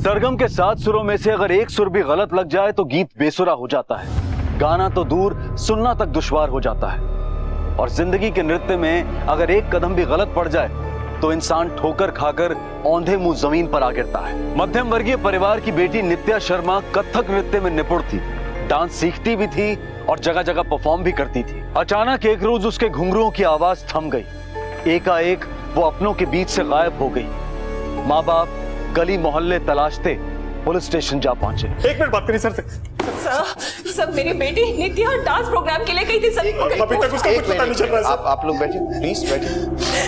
सरगम के 7 सुरों में से अगर एक सुर भी गलत लग जाए तो गीत बेसुरा हो जाता है, गाना तो दूर सुनना तक दुश्वार हो जाता है। और जिंदगी के नृत्य में अगर एक कदम भी गलत पड़ जाए तो इंसान ठोकर खाकर औंधे मुंह जमीन पर आ गिरता है। मध्यम वर्गीय परिवार की बेटी नित्या शर्मा कथक नृत्य में निपुण थी, डांस सीखती भी थी और जगह जगह परफॉर्म भी करती थी। अचानक एक रोज उसके घुंघरुओं की आवाज थम गई। एकाएक वो अपनों के बीच से गायब हो गई। माँ बाप गली मोहल्ले तलाशते पुलिस स्टेशन जा पहुंचे। एक मिनट बात करिए सर। सर मेरी बेटी नित्या डांस प्रोग्राम के लिए गई थी सर। अभी तक उसका कुछ पता नहीं चल रहा है। आप लोग बैठिए, प्लीज बैठिए।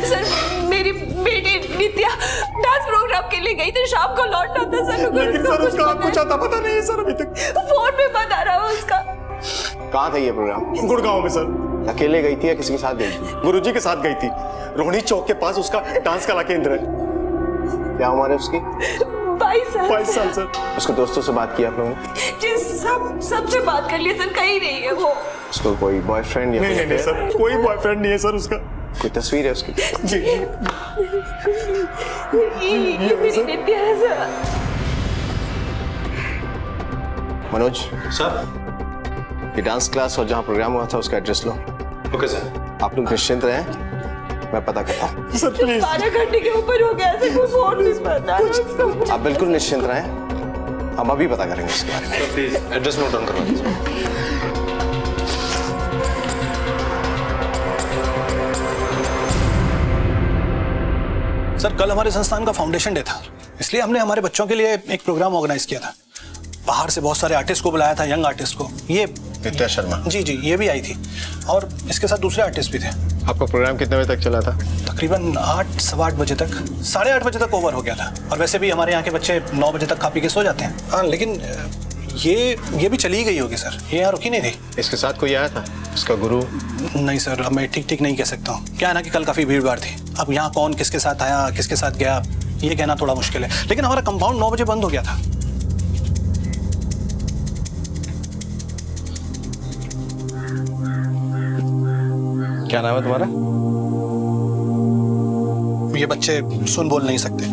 सर मेरी बेटी नित्या डांस प्रोग्राम के लिए गई थी, शाम को लौटना था सर। लेकिन सर उसका कुछ आता पता नहीं है सर अभी तक। फोन पे बता रहा है उसका। कहाँ था ये प्रोग्राम? गुड़गांव में सर। अकेले गई थी या किसी के साथ गई थी? गुरुजी के साथ गई थी। रोहिणी चौक के पास उसका डांस कला केंद्र है। क्या उम्र है उसकी? 22 साल सर। उसके दोस्तों से बात की आप लोगों ने? जी सबसे बात कर लिया सर, कहीं नहीं है वो। उसको कोई बॉयफ्रेंड या नहीं सर, कोई बॉयफ्रेंड नहीं है सर उसका। कोई तस्वीर है उसकी? जी ये मेरी नित्या है सर। मनोज सर, ये डांस क्लास और जहाँ प्रोग्राम हुआ था उसका एड्रेस लो। Okay sir. आप लोग निश्चिंत रहें, मैं पता करता हूँ। Sir please. 12 घंटे के ऊपर हो गया सर, कोई फोन नहीं बता रहा। आप बिल्कुल निश्चिंत रहें, हम अभी पता करेंगे इसके बारे में। Sir please address note down करवा दीजिए। सर कल हमारे संस्थान का फाउंडेशन डे था, इसलिए हमने हमारे बच्चों के लिए एक प्रोग्राम ऑर्गेनाइज किया था। बाहर से बहुत सारे आर्टिस्ट को बुलाया था, यंग आर्टिस्ट को। ये नित्या शर्मा? जी ये भी आई थी और इसके साथ दूसरे आर्टिस्ट भी थे। आपका प्रोग्राम कितने बजे तक चला था? तकरीबन 8 सवा 8 बजे तक, 8:30 बजे तक ओवर हो गया था। और वैसे भी हमारे यहाँ के बच्चे 9 बजे तक खा पी के सो जाते हैं। हाँ लेकिन ये भी चली गई होगी सर, ये यहाँ रुकी नहीं थी। इसके साथ कोई आया था, इसका गुरु? नहीं सर, अब मैं ठीक नहीं कह सकता हूँ। क्या है ना कि कल काफी भीड़ भाड़ थी। अब यहाँ कौन किसके साथ आया किसके साथ गया ये कहना थोड़ा मुश्किल है। लेकिन हमारा कंपाउंड 9 बजे बंद हो गया था। क्या नाम है तुम्हारा? ये बच्चे सुन बोल नहीं सकते।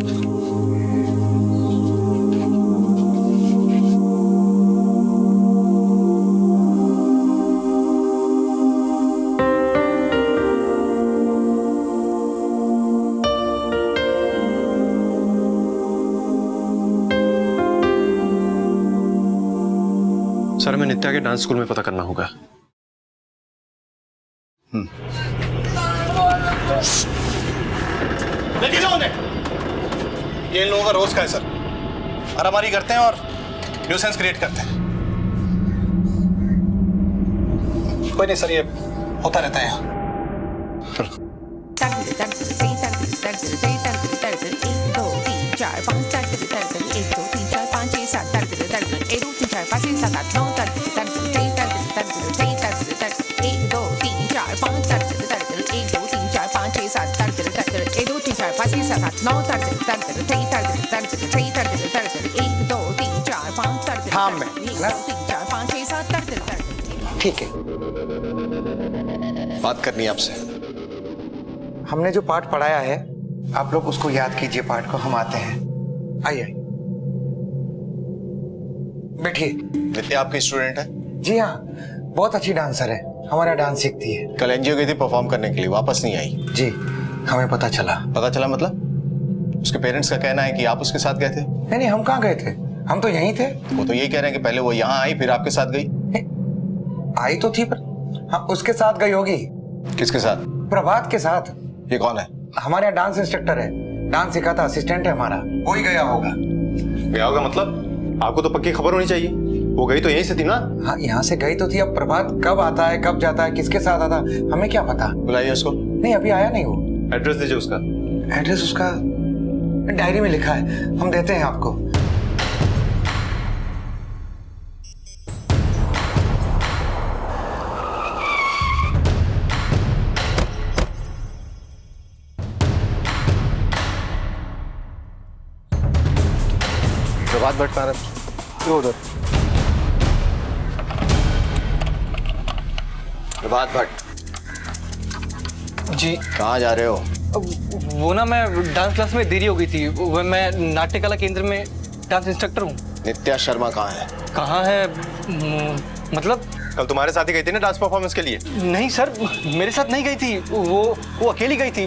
सर हमें नित्या के डांस स्कूल में पता करना होगा। लेके जाओ उन्हें। ये इन लोगों का रोज का है सर, मारामारी करते हैं और न्यूसेंस क्रिएट करते हैं। कोई नहीं सर, ये होता रहता है यहाँ। ठीक है, बात करनी है आपसे। हमने जो पाठ पढ़ाया है आप लोग उसको याद कीजिए। पाठ को हम आते हैं। आइए बैठिए। नित्या आपकी स्टूडेंट है? जी हाँ, बहुत अच्छी डांसर है, हमारा डांस सीखती है। कल एनजीओ गई थी परफॉर्म करने के लिए, वापस नहीं आई। जी हमें पता चला। पता चला मतलब? उसके पेरेंट्स का कहना है कि आप उसके साथ गए थे। नहीं, हम कहाँ गए थे, हम तो यहीं थे। वो तो यही कह रहे हैं कि पहले वो यहाँ आई फिर आपके साथ गई। आई तो थी पर हाँ, उसके साथ गई होगी। किसके साथ? प्रभात के साथ। ये कौन है? हमारे यहाँ डांस इंस्ट्रक्टर है, डांस सिखाता असिस्टेंट है हमारा, वो ही गया होगा। गया होगा मतलब? आपको तो पक्की खबर होनी चाहिए, वो गई तो यहीं से थी ना? हाँ यहाँ से गई तो थी, अब प्रभात कब आता है कब जाता है किसके साथ आता है हमें क्या पता। बुलाइए उसको। नहीं अभी आया नहीं वो। एड्रेस दीजिए उसका। एड्रेस उसका डायरी में लिखा है, हम देते हैं आपको। प्रभात भट्ट कहाँ है? उधर। प्रभात भट्ट जी। कहाँ जा रहे हो? वो ना मैं डांस क्लास में देरी हो गई थी, वो मैं नाट्य कला केंद्र में। डांस इंस्ट्रक्टर हूँ। नित्या शर्मा कहाँ है? कहाँ है? मतलब कल तुम्हारे साथ ही गई थी ना डांस परफॉर्मेंस के लिए? नहीं सर, मेरे साथ नहीं गई थी, वो अकेली गई थी,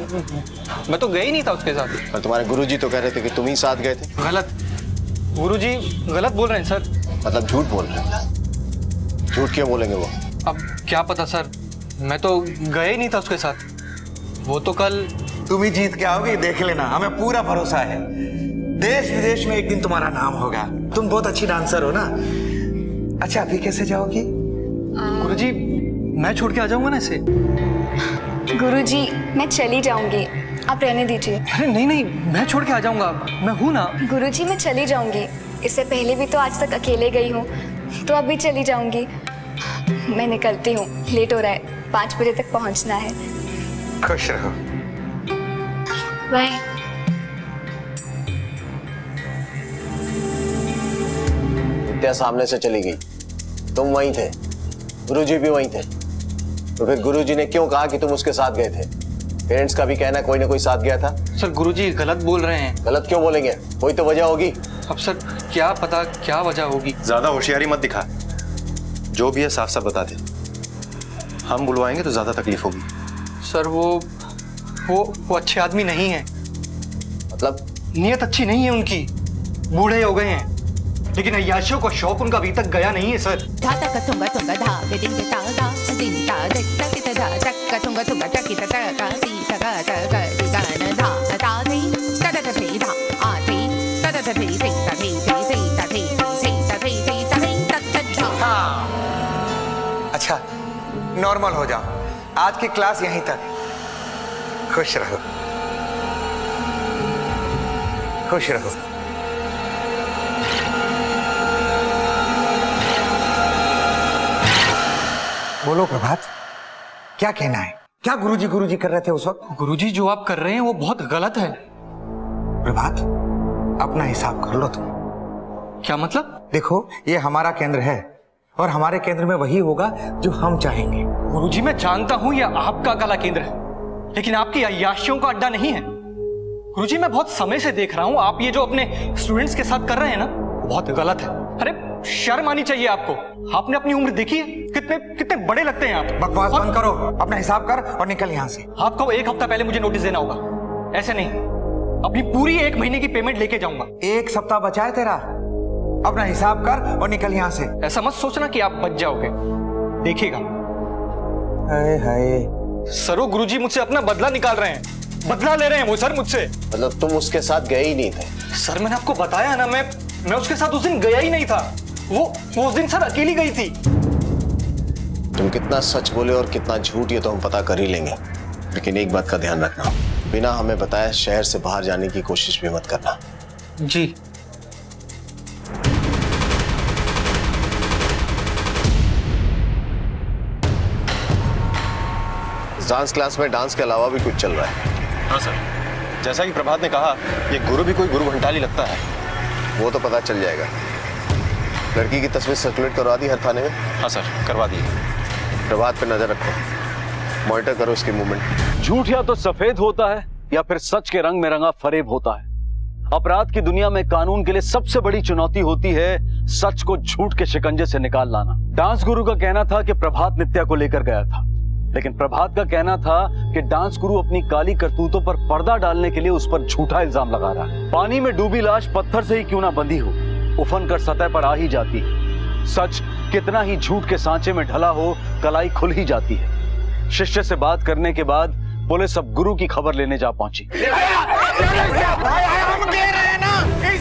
मैं तो गया ही नहीं था उसके साथ। और तुम्हारे गुरुजी तो कह रहे थे कि तुम ही साथ गए थे। गलत, गुरुजी गलत बोल रहे हैं सर। मतलब झूठ बोल रहे हैं? झूठ क्यों बोलेंगे वो? अब क्या पता सर, मैं तो गया ही नहीं था उसके साथ। वो तो कल तुम ही जीत के आओगे, देख लेना, हमें पूरा भरोसा है। देश विदेश में एक दिन तुम्हारा नाम होगा। तुम बहुत अच्छी डांसर हो ना। अच्छा अभी कैसे जाओगी? गुरुजी मैं छोड़ के आ जाऊंगा ना इसे। गुरुजी मैं चली जाऊंगी, आप रहने दीजिए। अरे नहीं नहीं, मैं छोड़ के आ जाऊंगा, मैं हूं ना। गुरुजी मैं चली जाऊंगी, इससे पहले भी तो आज तक अकेले गई हूँ, तो अब भी चली जाऊंगी। मैं निकलती हूँ, लेट हो रहा है, 5 बजे तक पहुँचना है। खुश रहो। बाय। नित्या सामने से चली गई, तुम वहीं थे, गुरुजी भी वहीं थे, तो फिर गुरुजी ने क्यों कहा कि तुम उसके साथ गए थे? पेरेंट्स का भी कहना कोई ना कोई साथ गया था। सर गुरुजी गलत बोल रहे हैं। गलत क्यों बोलेंगे? कोई तो वजह होगी। अब सर क्या पता क्या वजह होगी। ज्यादा होशियारी मत दिखा, जो भी है साफ साफ बता दे, हम बुलवाएंगे तो ज्यादा तकलीफ होगी। सर वो अच्छे आदमी नहीं है। मतलब? नीयत अच्छी नहीं है उनकी, बूढ़े हो गए हैं, लेकिन अय्याशियों का शौक उनका अभी तक गया नहीं है सर। अच्छा नॉर्मल हो जाओ, आज की क्लास यहीं तक। खुश रहो, खुश रहो। बोलो प्रभात, क्या कहना है? क्या गुरुजी कर रहे थे उस वक्त? गुरुजी जो आप कर रहे हैं वो बहुत गलत है। प्रभात अपना हिसाब कर लो तुम। क्या मतलब? देखो ये हमारा केंद्र है और हमारे केंद्र में वही होगा जो हम चाहेंगे। गुरुजी मैं जानता हूं ये आपका कला केंद्र है, लेकिन आपकी अय्याशियों का अड्डा नहीं है। गुरुजी मैं बहुत समय से देख रहा हूं, आप ये जो अपने स्टूडेंट्स के साथ कर रहे हैं ना, बहुत गलत है। अरे शर्म आनी चाहिए आपको। आपने अपनी उम्र देखी है? कितने बड़े लगते हैं आप। बकवास बंद करो, अपना हिसाब कर और निकल यहाँ से। आपको 1 हफ्ता पहले मुझे नोटिस देना होगा, ऐसे नहीं। अपनी पूरी 1 महीने की पेमेंट लेके जाऊंगा। 1 सप्ताह बचा है तेरा, अपना हिसाब कर और निकल यहाँ से। ऐसा मत सोचना कि आप बच जाओगे, देखिएगा। हाय हाय। सरो गुरुजी मुझसे अपना बदला निकाल रहे हैं, बदला ले रहे हैं वो सर मुझसे। मतलब तुम उसके साथ गए ही नहीं थे? सर मैंने आपको बताया ना, मैं उसके साथ उस दिन गया ही नहीं था। वो उस दिन सर अकेली गई थी। तुम कितना सच बोले और कितना झूठ ये तो हम पता कर ही लेंगे, लेकिन एक बात का ध्यान रखना, बिना हमें बताए शहर से बाहर जाने की कोशिश भी मत करना। जी। डांस क्लास में डांस के अलावा भी कुछ चल रहा है? हाँ सर, जैसा कि प्रभात ने कहा, ये गुरु भी कोई गुरु घंटाली लगता है। वो तो पता चल जाएगा। लड़की की तस्वीर सर्कुलेट करवा दी हर थाने में? हाँ सर, करवा दी। प्रभात पे नजर रखो, मॉनिटर करो उसकी मूवमेंट। झूठ या तो सफेद होता है या फिर सच के रंग में रंगा फरेब होता है। अपराध की दुनिया में कानून के लिए सबसे बड़ी चुनौती होती है सच को झूठ के शिकंजे से निकाल लाना। डांस गुरु का कहना था कि प्रभात नित्या को लेकर गया था, लेकिन प्रभात का कहना था कि डांस गुरु अपनी काली करतूतों पर पर्दा डालने के लिए उस पर झूठा इल्जाम लगा रहा है। पानी में डूबी लाश पत्थर से ही क्यों ना बंधी हो, उफन कर सतह पर आ ही जाती है। सच कितना ही झूठ के सांचे में ढला हो, कलाई खुल ही जाती है। शिष्य से बात करने के बाद पुलिस अब गुरु की खबर लेने जा पहुंची।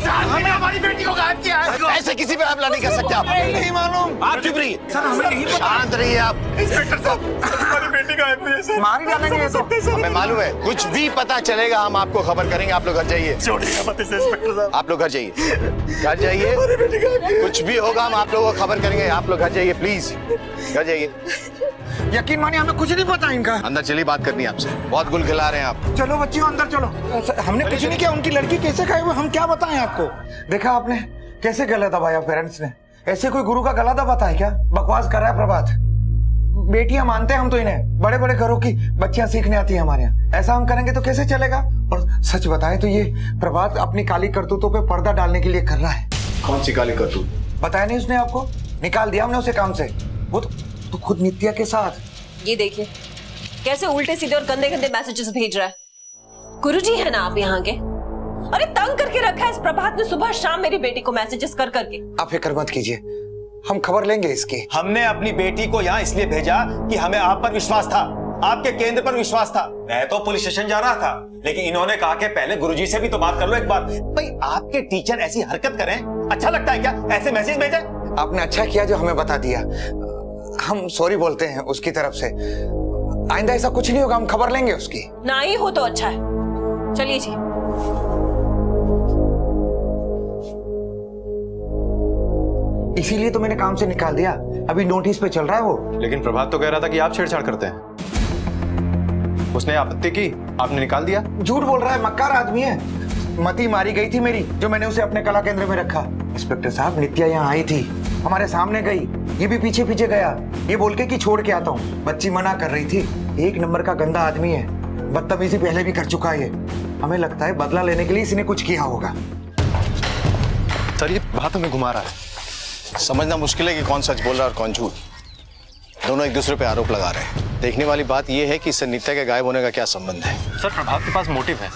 हमने हमारी बेटी को गायब किया है। ऐसे किसी पे हमला नहीं कर सकते आप। नहीं मालूम। आप चुप रहिए सर, हमें नहीं पता। शांत रहिए आप। इंस्पेक्टर साहब, हमारी बेटी गायब हुई है सर। मार ही डालेंगे ये तो। हमें मालूम है, कुछ भी पता चलेगा हम आपको खबर करेंगे। आप लोग घर जाइए। छोड़िएगा मत इसे इंस्पेक्टर साहब। आप लोग घर जाइए, घर जाइए। कुछ भी होगा हम आप लोगों को खबर करेंगे। आप लोग घर जाइए प्लीज, घर जाइए। यकीन मानिए हमें कुछ नहीं पता इनका। अंदर चलिए, बात करनी है आपसे। बहुत गुल खिला रहे हैं आप। चलो बच्चियों अंदर चलो। हमने कुछ नहीं किया। उनकी लड़की कैसे खाई हुई हम क्या बताएं आपको? देखा आपने कैसे गला दबाया पेरेंट्स ने। ऐसे कोई गुरु का गला दबाता है क्या? बकवास कर रहा है प्रभात। बेटियां मानते हैं हम तो इन्हें, बड़े बड़े घरों की बच्चियां सीखने आती है हमारे यहाँ। ऐसा हम करेंगे तो कैसे चलेगा? और सच बताए तो ये प्रभात अपनी काली करतूतों पे पर्दा डालने के लिए कर रहा है। कौन सी काली करतूत? बताया नहीं उसने आपको? निकाल दिया हमने उसे काम से। वो तो खुद नित्या के साथ। ये देखिए कैसे उल्टे सीधे और गंदे गंदे मैसेजेस भेज रहा है। गुरुजी है ना आप यहाँ के? अरे तंग करके रखा है इस प्रभात ने सुबह शाम मेरी बेटी को मैसेजेस कर करके। आप फिक्र मत कीजिए, हम खबर लेंगे इसकी। हमने अपनी बेटी को यहाँ इसलिए भेजा कि हमें आप पर विश्वास था, आपके केंद्र पर विश्वास था। मैं तो पुलिस स्टेशन जा रहा था, लेकिन इन्होंने कहा कि पहले गुरुजी से भी तो बात कर लो एक बार। भाई आपके टीचर ऐसी हरकत करें, अच्छा लगता है क्या? ऐसे मैसेज भेजे? आपने अच्छा किया जो हमें बता दिया। हम सॉरी बोलते हैं उसकी तरफ से। आइंदा ऐसा कुछ नहीं होगा, हम खबर लेंगे उसकी। ना ही हो तो अच्छा है। चलिए जी। इसीलिए तो मैंने काम से निकाल दिया, अभी नोटिस पे चल रहा है वो। लेकिन प्रभात तो कह रहा था कि आप छेड़छाड़ करते हैं। उसने आपत्ति की, आपने निकाल दिया। झूठ बोल रहा है, मक्कार आदमी है। मती मारी गई थी मेरी, जो मैंने उसे अपने कला केंद्र में रखा। इंस्पेक्टर साहब, नित्या यहाँ आई थी, हमारे सामने गई, ये भी पीछे पीछे गया, ये बोल के कि छोड़ के आता हूँ। बच्ची मना कर रही थी। एक नंबर का गंदा आदमी है, बदतमीजी पहले भी कर चुका है। हमें लगता है बदला लेने के लिए इसने कुछ किया होगा। सर ये बात हमें घुमा रहा है। समझना मुश्किल है कि कौन सच बोल रहा है और कौन झूठ। दोनों एक दूसरे पे आरोप लगा रहे हैं। देखने वाली बात यह है कि इससे नित्या के गायब होने का क्या संबंध है। सर प्रभात के पास मोटिव है,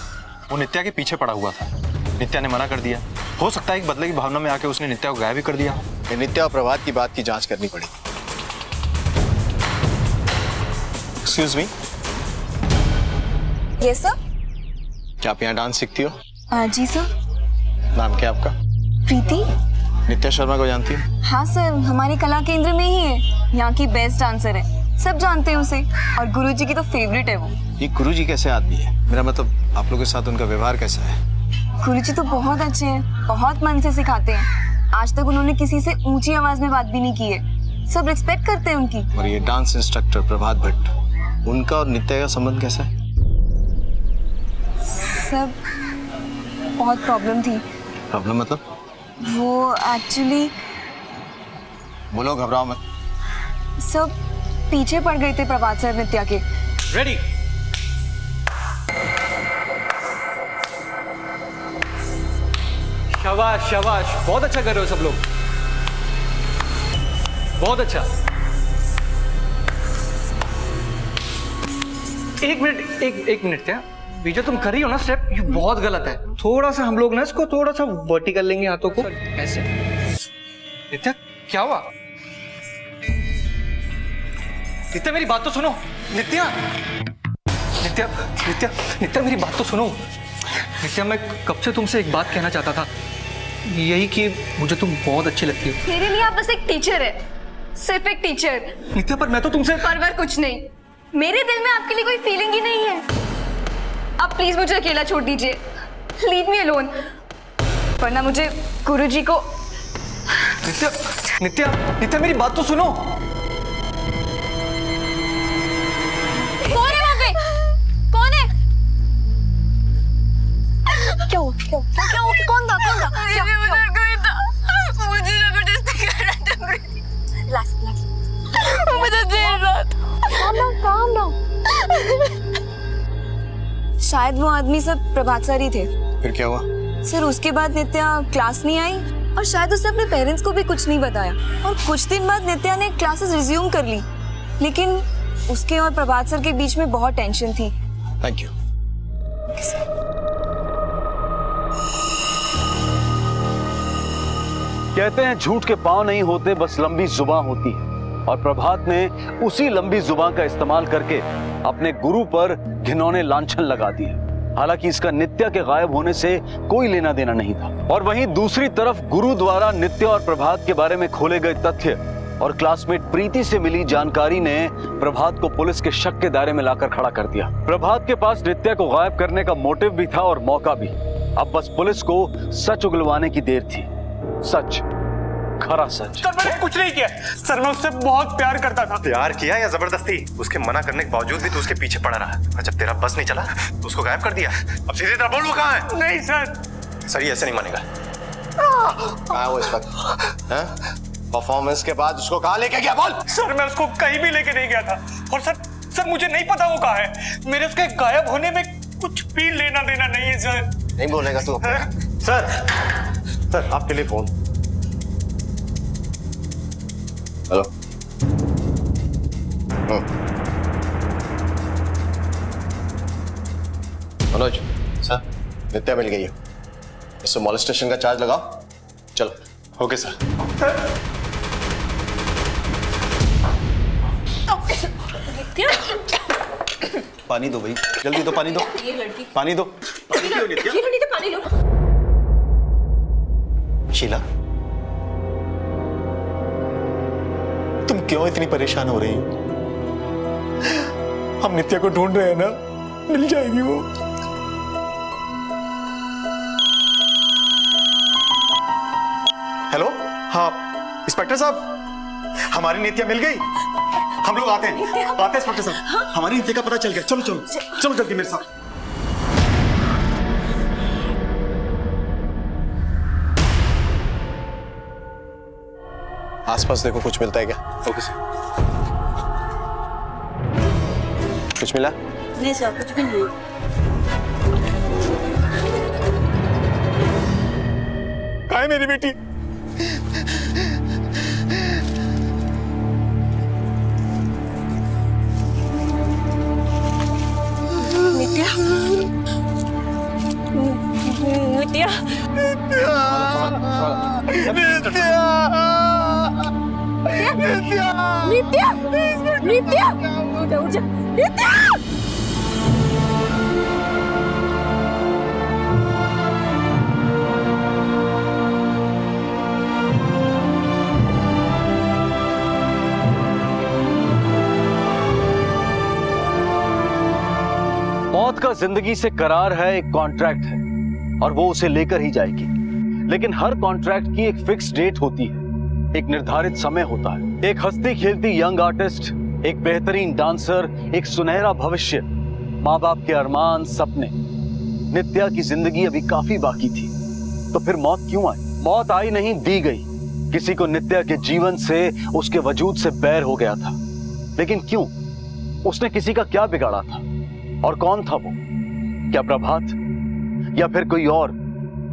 वो नित्या के पीछे पड़ा हुआ था। नित्या ने मना कर दिया, हो सकता है एक बदले की भावना में आके उसने नित्या को गायब भी कर दिया। ये नित्या और प्रभात की बात की जांच करनी पड़ी। Excuse me, yes sir. क्या आप यहाँ डांस सीखती हो? जी सर। नाम क्या आपका? प्रीति। नित्या शर्मा को जानती हो? हाँ सर, हमारे कला केंद्र में ही है, यहाँ की बेस्ट डांसर है, सब जानते हैं उसे, और गुरुजी की तो फेवरेट है वो। ये गुरुजी कैसे आदमी है? मेरा मतलब आप लोगों के साथ उनका व्यवहार कैसा है? गुरुजी तो बहुत अच्छे हैं, बहुत मन से सिखाते हैं। आज तक उन्होंने किसी से ऊंची आवाज में बात भी नहीं की है, सब रिस्पेक्ट करते हैं उनकी। और ये डांस इंस्ट्रक्टर प्रभात भट्ट, उनका और नित्या का संबंध कैसा है? सब बहुत प्रॉब्लम थी। प्रॉब्लम मतलब? वो एक्चुअली बोलो, घबराओ मत। सब पीछे पड़ गए थे प्रभात सर नित्या के। रेडी। शाबाश शाबाश, बहुत अच्छा कर रहे हो सब लोग, बहुत अच्छा। एक मिनट क्या, ये जो तुम कर रही हो ना स्टेप, ये बहुत गलत है। थोड़ा सा हम लोग ना इसको थोड़ा सा वर्टिकल लेंगे हाथों को ऐसे। नित्या क्या हुआ? नित्या मेरी बात तो सुनो। नित्या नित्या नित्या नित्या मेरी बात तो सुनो। नित्या मैं कब से तुमसे एक बात कहना चाहता था, यही कि मुझे तुम बहुत अच्छी लगती हो। मेरे लिए आप बस एक टीचर है, सिर्फ एक टीचर। नित्या पर मैं तो तुमसे पर कुछ नहीं, मेरे दिल में आपके लिए कोई फीलिंग ही नहीं है। आप प्लीज मुझे अकेला छोड़ दीजिए, लीव मी अलोन, वरना मुझे गुरुजी को। नित्या नित्या नित्या मेरी बात तो सुनो। कौन है वहाँ पे? कौन है? क्या हुआ? क्या हुआ? कौन था? क्या मुझे जबरदस्ती कर रहा था। मुझे देर रात। Calm down. शायद वो आदमी सब प्रभात सर ही थे। फिर क्या हुआ? सर उसके बाद नित्या क्लास नहीं आई, और शायद उसने अपने पेरेंट्स को भी कुछ नहीं बताया, और कुछ दिन बाद नित्या ने क्लासेस रिज्यूम कर ली, लेकिन उसके और प्रभात सर के बीच में बहुत टेंशन थी। Thank you. कहते हैं झूठ के पांव नहीं होते, बस लंबी जुबान होती है। और प्रभात ने उसी लंबी जुबान का इस्तेमाल करके अपने गुरु पर घिनौने लांछन लगा दिए। हालांकि इसका नित्या के गायब होने से कोई लेना देना नहीं था। और वहीं दूसरी तरफ गुरु द्वारा नित्या और प्रभात के बारे में खोले गए तथ्य और क्लासमेट प्रीति से मिली जानकारी ने प्रभात को पुलिस के शक के दायरे में लाकर खड़ा कर दिया। प्रभात के पास नित्या को गायब करने का मोटिव भी था और मौका भी। अब बस पुलिस को सच उगलवाने की देर थी। सच, खरा सच। सर मैंने कुछ नहीं किया सर, मैं उससे बहुत प्यार करता था। प्यार किया या जबरदस्ती? उसके मना करने के बावजूद भी तो उसके पीछे पड़ा रहा, और जब तेरा बस नहीं चला तो उसको गायब कर दिया। अब सीधे तरह बोल, वो कहाँ है? नहीं सर ये ऐसे नहीं मानेगा। कहाँ है वो इस वक्त? परफॉर्मेंस के बाद उसको कहाँ लेके गया? बोल। सर मैं उसको कहीं भी लेके नहीं गया था, और सर मुझे नहीं पता वो कहाँ है। मेरे उसके गायब होने में कुछ भी लेना देना नहीं है सर। नहीं बोलेगा तू? सर सर आपके लिए फोन। हेलो। मनोज सर। नित्या मिल गई है, इससे मॉलेस्टेशन का चार्ज लगाओ। चलो। Okay sir. नित्या, पानी दो भाई, जल्दी दो, पानी दो, ये लड़की, पानी दो। ये लो नित्या, पानी लो। शीला, तुम क्यों इतनी परेशान हो रही हो? हम नित्या को ढूंढ रहे हैं ना, मिल जाएगी वो। हेलो, हाँ इंस्पेक्टर साहब, हमारी नित्या मिल गई। हम लोग आते हैं इंस्पेक्टर साहब। हमारी नित्या का पता चल गया। चलो चलो चलो जल्दी मेरे साथ। आसपास देखो, कुछ मिलता है क्या? Okay sir. कुछ मिला? नहीं सर, कुछ भी नहीं। कहाँ है मेरी बेटी? नित्या, नित्या, नित्या, नित्या, नित्या, उठ जा, नित्या। मौत का जिंदगी से करार है, एक कॉन्ट्रैक्ट है और वो उसे लेकर ही जाएगी। लेकिन हर कॉन्ट्रैक्ट की एक फिक्स डेट होती है, एक निर्धारित समय होता है। एक हंसती खेलती यंग आर्टिस्ट, एक बेहतरीन डांसर, एक सुनहरा भविष्य, माँ बाप के अरमान, सपने। नित्या की जिंदगी अभी काफी बाकी थी, तो फिर मौत क्यों आई? मौत आई नहीं, दी गई। किसी को नित्या के जीवन से, उसके वजूद से बैर हो गया था, लेकिन क्यों? उसने किसी का क्या बिगाड़ा था? और कौन था वो? क्या प्रभात या फिर कोई और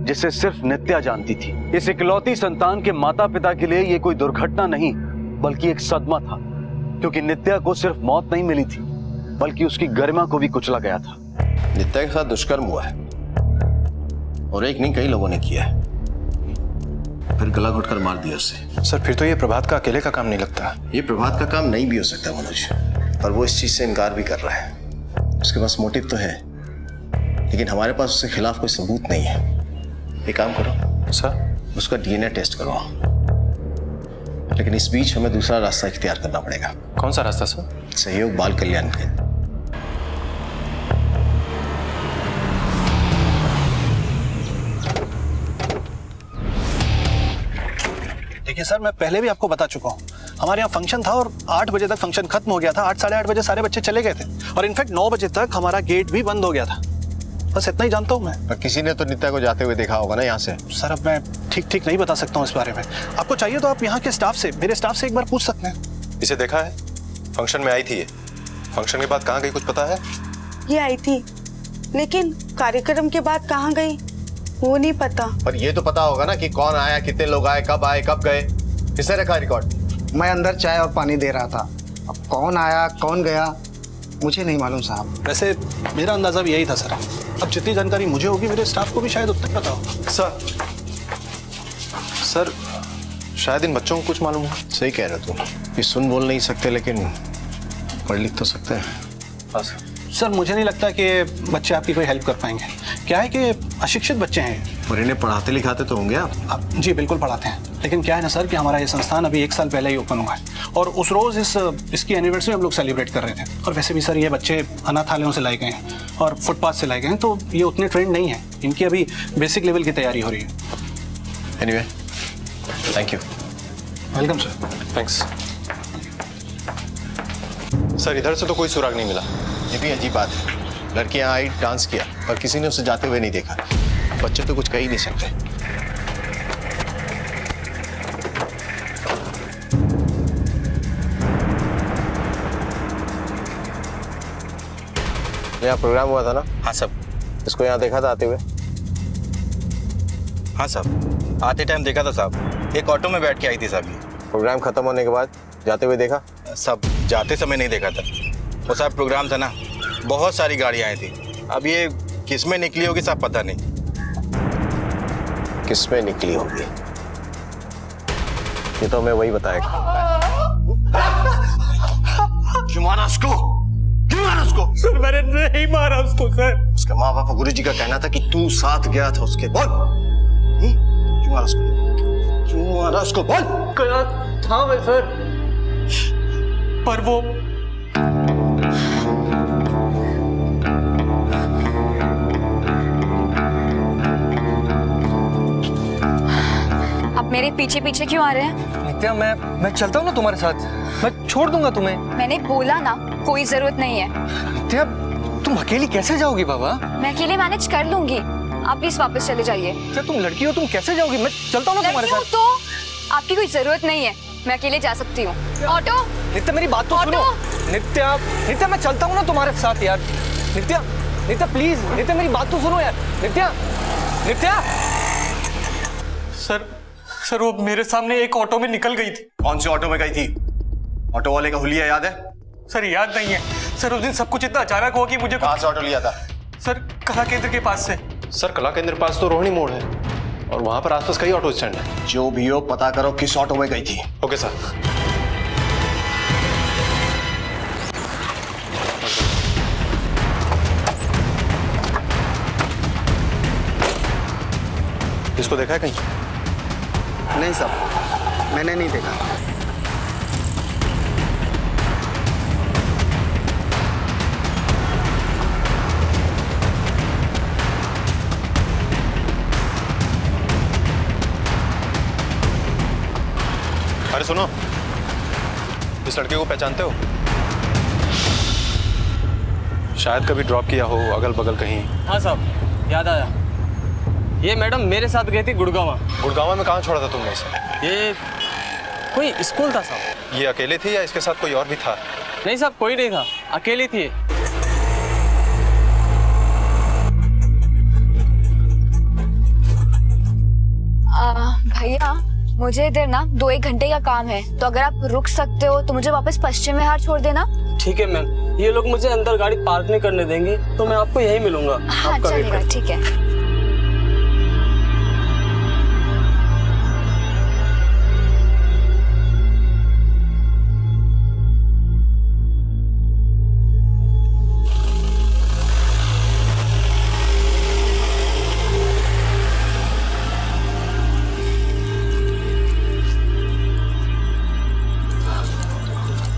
जिसे सिर्फ नित्या जानती थी? इस इकलौती संतान के माता पिता के लिए ये कोई दुर्घटना नहीं बल्कि एक सदमा था, क्योंकि नित्या को सिर्फ मौत नहीं मिली थी बल्कि उसकी गरिमा को भी कुचला गया था। नित्या के साथ दुष्कर्म हुआ है और एक नहीं, कई लोगों ने किया है, फिर गला घोटकर मार दिया उसे। सर फिर तो ये प्रभात का अकेले का काम नहीं लगता। ये प्रभात का काम नहीं भी हो सकता मनोज, और वो इस चीज से इनकार भी कर रहा है। उसके पास मोटिव तो है, लेकिन हमारे पास उसके खिलाफ कोई सबूत नहीं है। एक काम करो सर, उसका डीएनए टेस्ट करवाओ, लेकिन इस बीच हमें दूसरा रास्ता इख्तियार करना पड़ेगा। कौन सा रास्ता सर? सहयोग बाल कल्याण के। देखिए सर, मैं पहले भी आपको बता चुका हूँ, हमारे यहाँ फंक्शन था और 8 बजे तक फंक्शन खत्म हो गया था। 8 साढ़े 8 बजे सारे बच्चे चले गए थे और इनफैक्ट 9 बजे तक हमारा गेट भी बंद हो गया था। बस इतना ही जानता हूँ मैं। पर किसी ने तो नित्या को जाते हुए देखा होगा ना यहाँ से। सर अब मैं ठीक नहीं बता सकता हूँ इस बारे में। आपको चाहिए तो आप यहाँ के स्टाफ से, मेरे स्टाफ से एक बार पूछ सकते हैं। इसे देखा है? फंक्शन में आई थी ये। फंक्शन के बाद कहाँ गई कुछ पता है? ये आई थी, लेकिन कार्यक्रम के बाद कहाँ गई वो नहीं पता। पर ये तो पता होगा ना कि कौन आया, कितने लोग आए, कब गए। किसने रखा रिकॉर्ड? मैं अंदर चाय और पानी दे रहा था, अब कौन आया कौन गया मुझे नहीं मालूम साहब। वैसे मेरा अंदाजा भी यही था सर। अब जितनी जानकारी मुझे होगी मेरे स्टाफ को भी शायद उतना पता होगा। सर शायद इन बच्चों को कुछ मालूम है। सही कह रहे हो तुम, ये सुन बोल नहीं सकते लेकिन पढ़ लिख तो सकते हैं। हाँ सर। सर मुझे नहीं लगता कि बच्चे आपकी कोई हेल्प कर पाएंगे। क्या है कि अशिक्षित बच्चे हैं। और इन्हें पढ़ाते लिखाते तो होंगे आप? जी बिल्कुल पढ़ाते हैं, लेकिन क्या है ना सर कि हमारा ये संस्थान अभी 1 साल पहले ही ओपन हुआ है और उस रोज़ इसकी एनिवर्सरी हम लोग सेलिब्रेट कर रहे थे। और वैसे भी सर ये बच्चे अनाथालयों से लाए गए हैं और फुटपाथ से लाए गए हैं, तो ये उतने ट्रेंड नहीं है। इनकी अभी बेसिक लेवल की तैयारी हो रही है। Anyway thank you. Welcome sir. Thanks. Sir इधर से तो कोई सुराग नहीं मिला। ये भी अजीब बात है, लड़की यहाँ आई, डांस किया और किसी ने उसे जाते हुए नहीं देखा। बच्चे तो कुछ कह ही नहीं सकते। यहाँ प्रोग्राम हुआ था ना? हाँ सब। इसको यहाँ देखा था आते हुए? हाँ साहब, आते टाइम देखा था साहब, एक ऑटो में बैठ के आई थी साहब। प्रोग्राम खत्म होने के बाद जाते हुए देखा? सब जाते समय नहीं देखा था। वो साहब प्रोग्राम था ना, बहुत सारी गाड़ियाँ आई थी। अब ये किस में निकली होगी साहब पता नहीं। किस में निकली होगी ये तो हमें वही बताएगा। क्यों मारा उसको? क्यों मारा उसको? सर मैंने नहीं मारा उसको सर। उसके माँ बाप गुरुजी का कहना था कि तू साथ गया था उसके। बोल क्यों मारा उसको? क्यों मारा उसको? बोल। गया था मैं सर, पर वो आप मेरे पीछे पीछे क्यों आ रहे हैं? नित्या मैं चलता हूँ ना तुम्हारे साथ, मैं छोड़ दूंगा तुम्हें। मैंने बोला ना कोई जरूरत नहीं है। नित्या तुम अकेली कैसे जाओगी बाबा? मैं अकेले मैनेज कर लूंगी, आप प्लीज वापस चले जाइए। क्या तुम लड़की हो, तुम कैसे जाओगी? मैं चलता हूँ ना तुम्हारे साथ। तो आपकी कोई जरूरत नहीं है, मैं अकेले जा सकती हूँ। ऑटो नित्या मेरी बात तो सुनो। नित्या मैं चलता हूँ ना तुम्हारे साथ यार। नित्या प्लीज, नित्या मेरी बात तो सुनो यार। नित्या सर वो मेरे सामने एक ऑटो में निकल गई थी। कौन से ऑटो में गई थी? ऑटो वाले का हुलिया याद है? सर याद नहीं है सर, उस दिन सब कुछ इतना अचानक हुआ कि मुझे कहाँ से ऑटो लिया था? सर कला केंद्र के पास से। सर कला केंद्र पास तो रोहिणी मोड़ है और वहां पर आसपास कई ऑटो स्टैंड है। जो भी हो पता करो किस ऑटो में गई थी। Okay sir. इसको देखा है कहीं? नहीं साहब, मैंने नहीं देखा। अरे सुनो, इस लड़के को पहचानते हो? शायद कभी ड्रॉप किया हो अगल बगल कहीं। हाँ साहब याद आया, ये मैडम मेरे साथ गई थी गुड़गांव। गुड़गांव में कहाँ छोड़ा था तुमने इसे? ये कोई स्कूल था साहब। ये अकेले थी या इसके साथ कोई और भी था? नहीं साहब कोई नहीं था, अकेली थी। भैया मुझे इधर ना 2-1 घंटे का काम है, तो अगर आप रुक सकते हो तो मुझे वापस पश्चिम विहार छोड़ देना। ठीक है मैम, ये लोग मुझे अंदर गाड़ी पार्क नहीं करने देंगे तो मैं आपको यहीं मिलूंगा। हाँ चलेगा, ठीक है।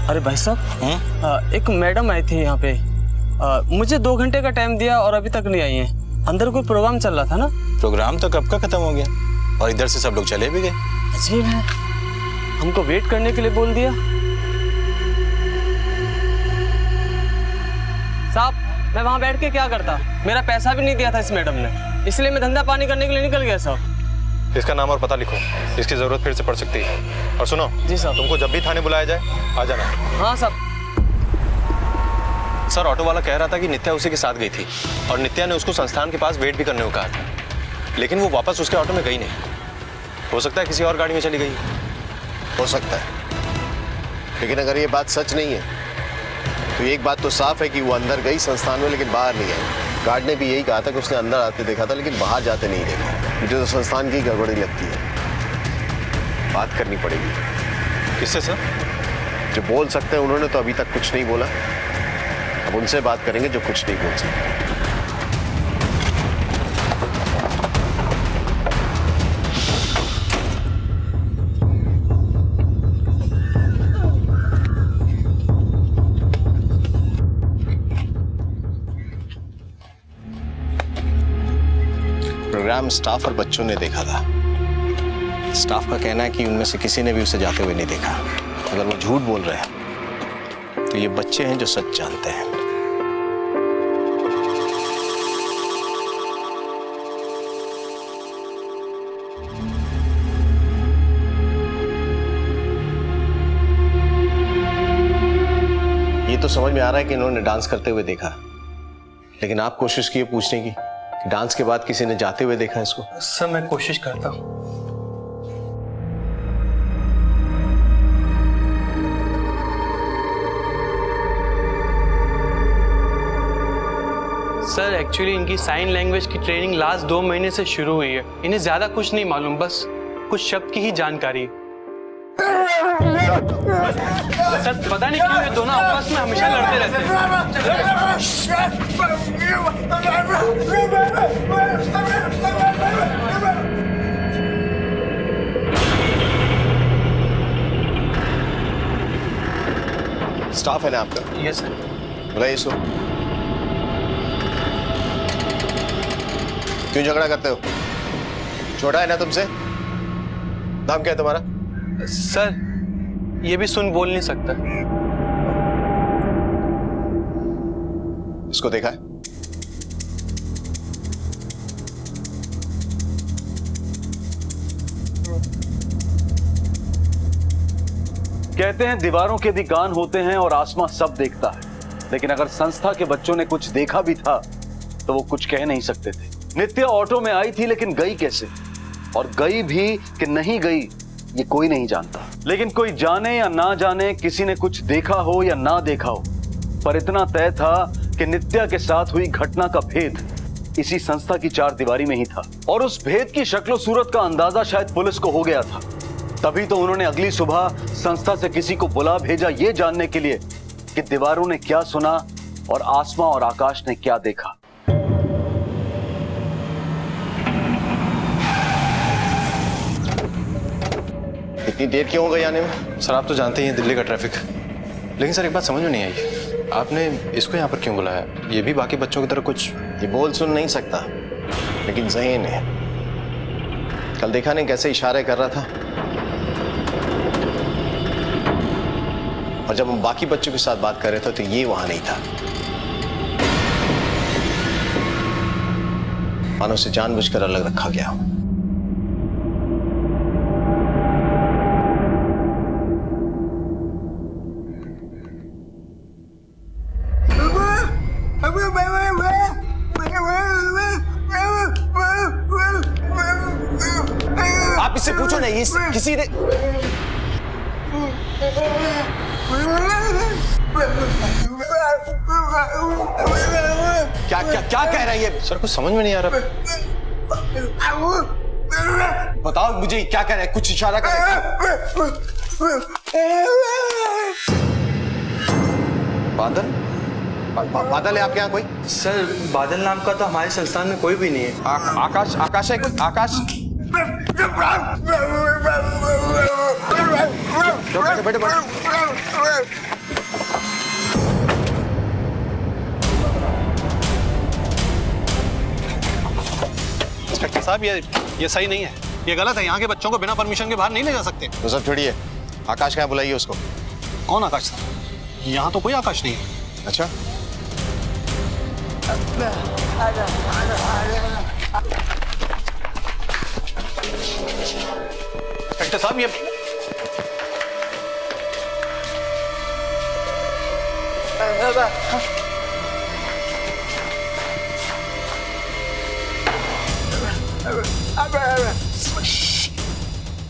अरे भाई साहब, एक मैडम आई थी यहाँ पे, मुझे 2 घंटे का टाइम दिया और अभी तक नहीं आई हैं। अंदर कोई प्रोग्राम चल रहा था ना। प्रोग्राम तो कब का खत्म हो गया और इधर से सब लोग चले भी गए। अजीब है, हमको वेट करने के लिए बोल दिया। साहब मैं वहाँ बैठ के क्या करता, मेरा पैसा भी नहीं दिया था इस मैडम ने, इसलिए मैं धंधा पानी करने के लिए निकल गया साहब। इसका नाम और पता लिखो, इसकी जरूरत फिर से पड़ सकती है। और सुनो जी साहब, तुमको जब भी थाने बुलाया जाए आ जाना। हाँ साहब। सर ऑटो वाला कह रहा था कि नित्या उसी के साथ गई थी और नित्या ने उसको संस्थान के पास वेट भी करने को कहा था, लेकिन वो वापस उसके ऑटो में गई नहीं। हो सकता है किसी और गाड़ी में चली गई। हो सकता है, लेकिन अगर ये बात सच नहीं है तो एक बात तो साफ है कि वो अंदर गई संस्थान में लेकिन बाहर नहीं आई। गार्ड ने भी यही कहा था कि उसने अंदर आते देखा था लेकिन बाहर जाते नहीं देखा। मुझे तो संस्थान की गड़बड़ी लगती है, बात करनी पड़ेगी। किससे सर? जो बोल सकते हैं उन्होंने तो अभी तक कुछ नहीं बोला, अब उनसे बात करेंगे जो कुछ नहीं बोल सकते। प्रोग्राम स्टाफ और बच्चों ने देखा था। स्टाफ का कहना है कि उनमें से किसी ने भी उसे जाते हुए नहीं देखा। अगर वो झूठ बोल रहे हैं तो ये बच्चे हैं जो सच जानते हैं। ये तो समझ में आ रहा है कि इन्होंने डांस करते हुए देखा, लेकिन आप कोशिश किए पूछने की कि डांस के बाद किसी ने जाते हुए देखा इसको? सर मैं कोशिश करता हूँ। सर एक्चुअली इनकी साइन लैंग्वेज की ट्रेनिंग लास्ट 2 महीने से शुरू हुई है। इन्हें ज्यादा कुछ नहीं मालूम, बस कुछ शब्द की ही जानकारी है। सर पता नहीं क्यों ये दोनों आपस में हमेशा लड़ते रहते हैं। स्टाफ है ना आपका? Yes sir. बुलाइए इसको। क्यों झगड़ा करते हो? छोटा है ना तुमसे? नाम क्या है तुम्हारा? सर ये भी सुन बोल नहीं सकता। इसको देखा है? कहते हैं दीवारों के भी कान होते हैं और आसमां सब देखता है, लेकिन अगर संस्था के बच्चों ने कुछ देखा भी था तो वो कुछ कह नहीं सकते थे। नित्या ऑटो में आई थी, लेकिन गई कैसे, और गई भी कि नहीं गई ये कोई नहीं जानता। लेकिन कोई जाने या ना जाने, किसी ने कुछ देखा हो या ना देखा हो, पर इतना तय था कि नित्या के साथ हुई घटना का भेद इसी संस्था की 4 दीवारी में ही था। और उस भेद की शक्लो सूरत का अंदाजा शायद पुलिस को हो गया था। तभी तो उन्होंने अगली सुबह संस्था से किसी को बुला भेजा ये जानने के लिए कि दीवारों ने क्या सुना और आसमां और आकाश ने क्या देखा। इतनी देर क्यों हो गई आने में? सर आप तो जानते ही हैं दिल्ली का ट्रैफिक। लेकिन सर एक बात समझ में नहीं आई, आपने इसको यहाँ पर क्यों बुलाया? ये भी बाकी बच्चों की तरह कुछ ये बोल सुन नहीं सकता, लेकिन ज़हीन है। कल देखा नहीं कैसे इशारे कर रहा था, और जब हम बाकी बच्चों के साथ बात कर रहे थे तो ये वहां नहीं था। मानो उसे जानबूझकर अलग रखा गया। आप इससे पूछो ना, ये किसी ने क्या क्या क्या कह रहा है ये? सर कुछ समझ में नहीं आ रहा। बताओ मुझे क्या कह रहा है, कुछ इशारा कर। बादल? बादल है आपके यहाँ कोई? सर बादल नाम का तो हमारे संस्थान में कोई भी नहीं है। आकाश? आकाश है कोई? आकाश? बैठे बैठे। इंस्पेक्टर साहब ये सही नहीं है, ये गलत है। यहाँ के बच्चों को बिना परमिशन के बाहर नहीं ले जा सकते। तो सब छोड़िए, आकाश कहाँ? बुलाइए उसको। कौन आकाश साहब? यहाँ तो कोई आकाश नहीं है। अच्छा, इंस्पेक्टर साहब ये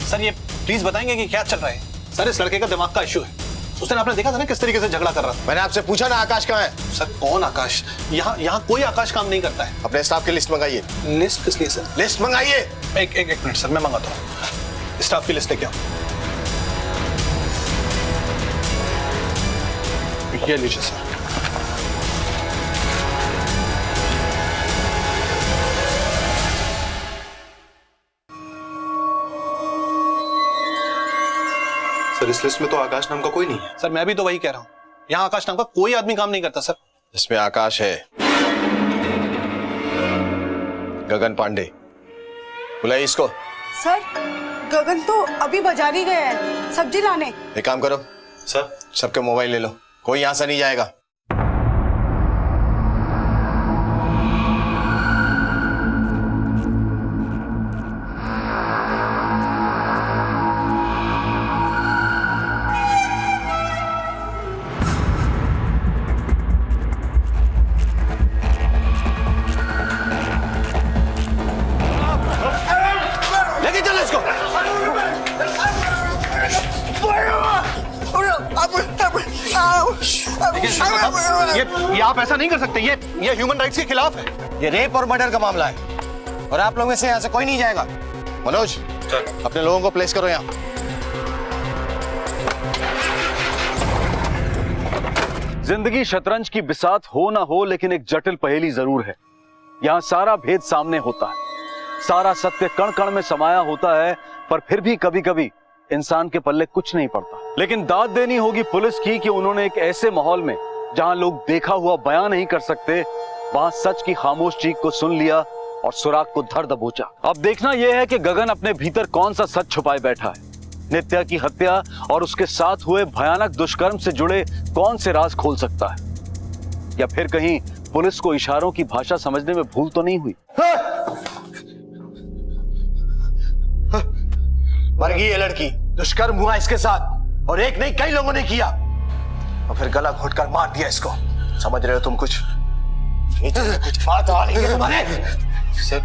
सर ये प्लीज बताएंगे कि क्या चल रहा है? सर इस लड़के का दिमाग का इश्यू है। उस दिन आपने देखा था ना किस तरीके से झगड़ा कर रहा था। मैंने आपसे पूछा ना आकाश कहाँ है? सर कौन आकाश? यहाँ कोई आकाश काम नहीं करता है। अपने स्टाफ की लिस्ट मंगाइए। लिस्ट किस लिए सर? लिस्ट मंगाइए। एक मिनट सर, मैं मंगाता हूँ। स्टाफ की लिस्ट लेके आओ। ये लीजिए सर। सर इस लिस्ट में तो आकाश नाम का कोई नहीं है। सर मैं भी तो वही कह रहा हूँ, यहाँ आकाश नाम का कोई आदमी काम नहीं करता सर। इसमें आकाश है, गगन पांडे। बुलाइए इसको। सर गगन तो अभी बाजार ही गया है सब्जी लाने। एक काम करो सर, सबके मोबाइल ले लो, कोई यहां से नहीं जाएगा। आप ऐसा नहीं कर सकते, ये ह्यूमन राइट्स के खिलाफ है। ये रेप और मर्डर का मामला है और आप लोगों में से यहाँ से कोई नहीं जाएगा। मनोज, अपने लोगों को प्लेस करो यहाँ। जिंदगी शतरंज की बिसात हो ना हो, लेकिन एक जटिल पहेली जरूर है। यहाँ सारा भेद सामने होता है, सारा सत्य कण कण में समाया होता है, पर फिर भी कभी कभी इंसान के पल्ले कुछ नहीं पड़ता। लेकिन दाद देनी होगी पुलिस की कि उन्होंने एक ऐसे माहौल में जहां लोग देखा हुआ बयां नहीं कर सकते, वहां सच की खामोश चीख को सुन लिया और सुराग को धर दबोचा। अब देखना यह है कि गगन अपने भीतर कौन सा सच छुपाए बैठा है। नित्या की हत्या और उसके साथ हुए भयानक दुष्कर्म से जुड़े कौन से राज खोल सकता है, या फिर कहीं पुलिस को इशारों की भाषा समझने में भूल तो नहीं हुई। मर गई ये लड़की, दुष्कर्म हुआ इसके साथ और एक नहीं कई लोगों ने किया और फिर गला घोटकर मार दिया इसको। समझ रहे हो तुम कुछ? कुछ बात आ रही है तुम्हारे? सर,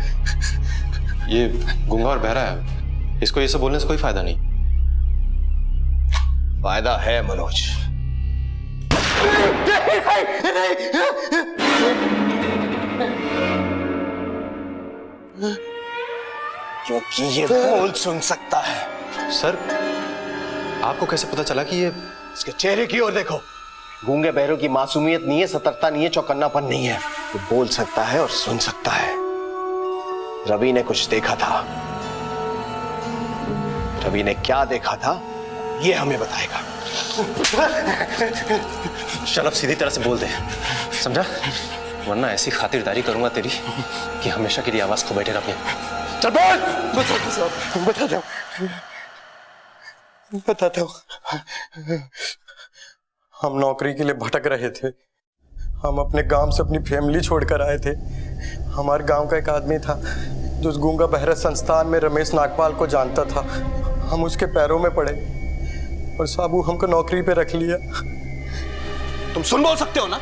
ये गूंगा और बहरा है, इसको ये सब बोलने से कोई फायदा नहीं। फायदा है मनोज। क्योंकि ये बोल सुन सकता है। सर, आपको कैसे पता चला कि ये? इसके चेहरे की ओर देखो। गूंगे बहरों की मासूमियत नहीं है, सतर्कता नहीं है, चौकन्नापन नहीं है। वो बोल सकता है और सुन सकता है। रवि ने कुछ देखा था। रवि ने क्या देखा था ये हमें बताएगा। चल अब सीधी तरह से बोल दे, समझा? वरना ऐसी खातिरदारी करूंगा तेरी कि हमेशा के लिए आवाज खो बैठेगा अपनी। चल बोल। बताता हूँ। हम नौकरी के लिए भटक रहे थे। हम अपने गांव से अपनी फैमिली छोड़कर आए थे। हमारे गांव का एक आदमी था जो उस गूंगा बहरा संस्थान में रमेश नागपाल को जानता था। हम उसके पैरों में पड़े और साबू हमको नौकरी पे रख लिया। तुम सुन बोल सकते हो ना?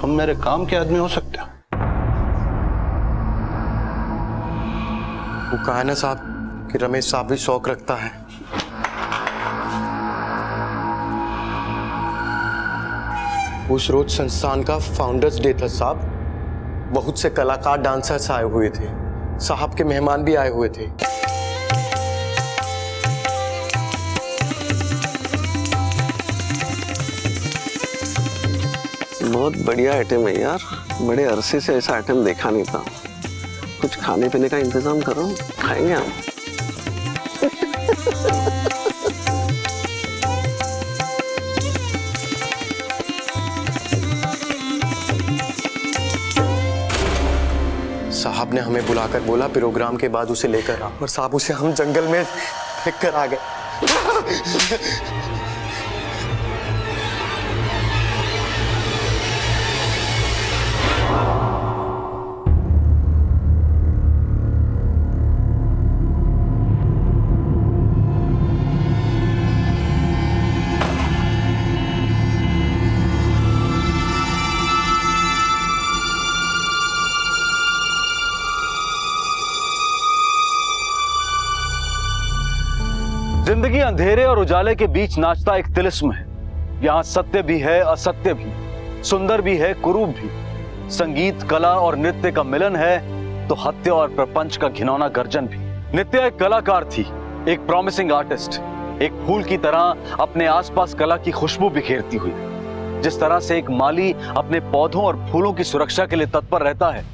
तुम मेरे काम के आदमी हो सकते हो। वो कहा है ना साहब कि रमेश साहब भी शौक रखता है। उस रोज संस्थान का फाउंडर्स डे था साहब। बहुत से कलाकार, डांसर्स आए हुए थे। साहब के मेहमान भी आए हुए थे। बहुत बढ़िया आइटम है यार, बड़े अरसे से ऐसा आइटम देखा नहीं था। कुछ खाने पीने का इंतजाम करो, खाएंगे हम। साहब ने हमें बुलाकर बोला प्रोग्राम के बाद उसे लेकर आ, और साहब उसे हम जंगल में फेंक कर आ गए। जिंदगी अंधेरे और उजाले के बीच नाचता एक तिलिस्म है। यहाँ सत्य भी है, असत्य भी, सुंदर भी है, कुरूप भी। संगीत, कला और नृत्य का मिलन है तो हत्या और प्रपंच का घिनौना गर्जन भी। नित्या एक कलाकार थी, एक प्रॉमिसिंग आर्टिस्ट, एक फूल की तरह अपने आसपास कला की खुशबू बिखेरती हुई। जिस तरह से एक माली अपने पौधों और फूलों की सुरक्षा के लिए तत्पर रहता है,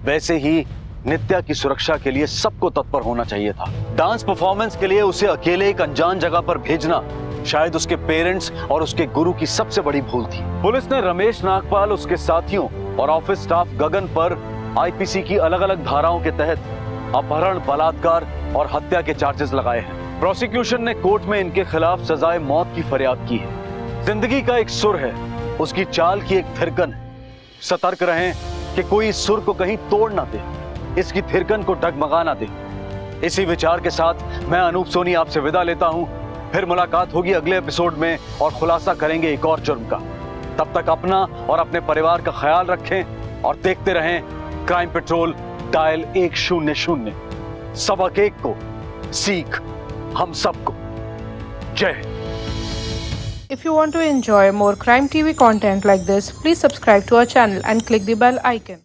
वैसे ही नित्या की सुरक्षा के लिए सबको तत्पर होना चाहिए था। डांस परफॉर्मेंस के लिए उसे अकेले एक अनजान जगह पर भेजना शायद उसके पेरेंट्स और उसके गुरु की सबसे बड़ी भूल थी। पुलिस ने रमेश नागपाल, उसके साथियों और ऑफिस स्टाफ गगन पर आईपीसी की अलग अलग धाराओं के तहत अपहरण, बलात्कार और हत्या के चार्जेस लगाए हैं। प्रोसिक्यूशन ने कोर्ट में इनके खिलाफ सजाए मौत की फरियाद की है। जिंदगी का एक सुर है, उसकी चाल की एक थिरकन है। सतर्क रहें कि कोई इस सुर को कहीं तोड़ ना दे, इसकी थिरकन को डगमगा ना दे। इसी विचार के साथ मैं अनूप सोनी आपसे विदा लेता हूं। फिर मुलाकात होगी अगले एपिसोड में और खुलासा करेंगे एक और जुर्म का। तब तक अपना और अपने परिवार का ख्याल रखें और देखते रहें क्राइम पेट्रोल डायल 100। सबक एक को, सीख हम सबको। जय Hind. If you want to enjoy more Crime TV content like this, please subscribe to our channel and click the bell icon.